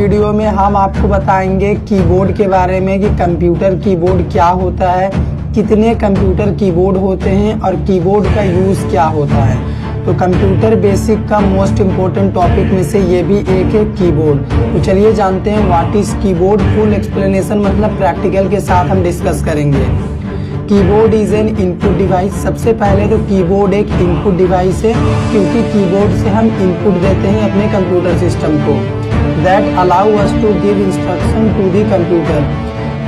Video में हम आपको बताएंगे कीबोर्ड के बारे में कि कंप्यूटर कीबोर्ड क्या होता है, कितने कंप्यूटर कीबोर्ड होते हैं और कीबोर्ड का यूज़ क्या होता है। तो कंप्यूटर बेसिक का मोस्ट इम्पोर्टेंट टॉपिक में से ये भी एक है कीबोर्ड। तो चलिए जानते हैं what is keyboard. Full explanation मतलब प्रैक्टिकल के साथ हम डिस्कस करेंगे। Keyboard is an input device. सबसे पहले तो कीबोर्ड एक इनपुट डिवाइस है, क्योंकि कीबोर्ड से हम इनपुट देते हैं अपने कंप्यूटर सिस्टम को। That allow us to give instruction to the computer,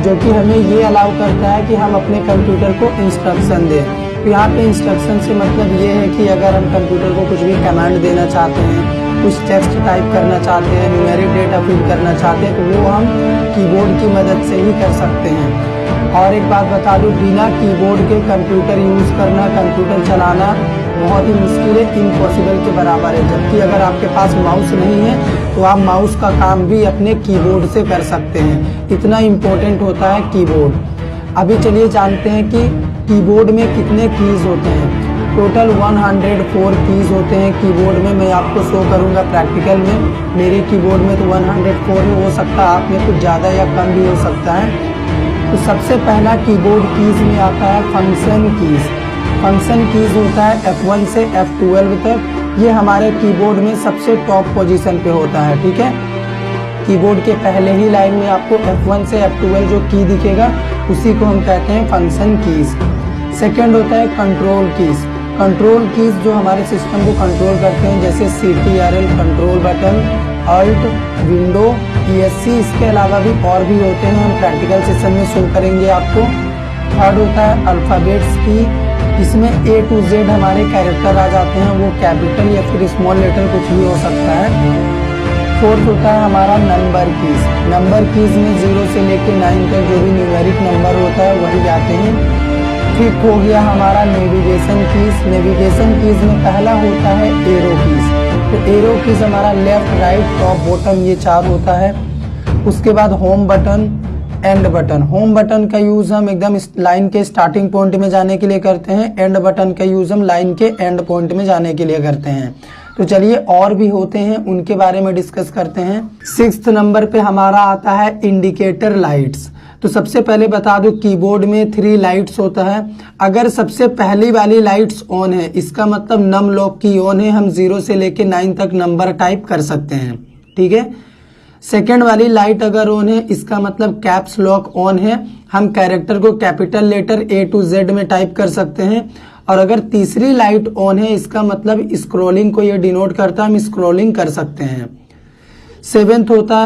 जो कि हमें ये अलाउ करता है कि हम अपने कंप्यूटर को इंस्ट्रक्शन दें। तो यहाँ पे इंस्ट्रक्शन से मतलब ये है कि अगर हम कंप्यूटर को कुछ भी कमांड देना चाहते हैं, कुछ टेक्स्ट टाइप करना चाहते हैं, न्यूमेरिक डेटा फिल करना चाहते हैं, तो वो हम कीबोर्ड की मदद से ही कर सकते हैं। और एक बात बता दूं, बिना कीबोर्ड के कंप्यूटर यूज़ करना, कंप्यूटर चलाना बहुत ही मुश्किल है, इम्पॉसिबल के बराबर है। जबकि अगर आपके पास माउस नहीं है तो आप माउस का काम भी अपने कीबोर्ड से कर सकते हैं। इतना इम्पोर्टेंट होता है कीबोर्ड। अभी चलिए जानते हैं कि कीबोर्ड में कितने कीज़ होते हैं। टोटल 104 कीज़ होते हैं कीबोर्ड में। मैं आपको शो करूंगा प्रैक्टिकल में। मेरे कीबोर्ड में तो 104 में हो सकता है, आप में कुछ ज़्यादा या कम भी हो सकता है। तो सबसे पहला कीबोर्ड कीज़ में आता है फंक्शन कीज़। फंक्शन कीज़ होता है F1 से F12 तक। ये हमारे कीबोर्ड में सबसे टॉप पोजीशन पे होता है, ठीक है। कीबोर्ड के पहले ही लाइन में आपको F1 से F12 जो की दिखेगा उसी को हम कहते हैं फंक्शन कीज़। सेकंड होता है कंट्रोल कीज़। कंट्रोल कीज़ जो हमारे सिस्टम को कंट्रोल करते हैं, जैसे CTRL control button, alt, window, ESC। इसके अलावा भी और भी होते हैं, हम प्रैक्टिकल सेशन में शो करेंगे आपको। थर्ड होता है अल्फ़ाबेट्स की। इसमें A to Z हमारे कैरेक्टर आ जाते हैं, वो कैपिटल या फिर स्मॉल लेटर कुछ भी हो सकता है। फोर्थ होता है हमारा नंबर कीज़। नंबर कीज़ में 0 से लेकर 9 तक जो भी न्यूमेरिक नंबर होता है वही आते हैं। फिफ्थ हो गया हमारा नेविगेशन कीज़। नेविगेशन कीज़ में पहला होता है एरो कीज़। तो एरो कीज़ हमारा लेफ्ट, राइट, टॉप, बॉटम ये 4 होता है। उसके बाद home button, and button. Home button का यूज़ हम एकदम लाइन के स्टार्टिंग पॉइंट में जाने के लिए करते हैं। एंड बटन का यूज़ हम लाइन के एंड पॉइंट में जाने के लिए करते हैं। तो चलिए और भी होते हैं, उनके बारे में डिस्कस करते हैं। 6th नंबर पे हमारा आता है इंडिकेटर लाइट्स। तो सबसे पहले बता दूं, कीबोर्ड में 3 लाइट्स होता है। अगर सबसे पहली वाली लाइट्स ऑन है, इसका मतलब नम लॉक की ऑन है, हम 0 से लेके 9 तक नंबर टाइप कर सकते हैं, ठीक है। सेकेंड वाली लाइट अगर ऑन है, इसका मतलब कैप्स लॉक ऑन है, हम कैरेक्टर को capital letter A to Z में टाइप कर सकते हैं। और अगर तीसरी लाइट ऑन है, इसका मतलब स्क्रॉलिंग को ये डिनोट करता है, हम स्क्रॉलिंग कर सकते हैं। 7th होता है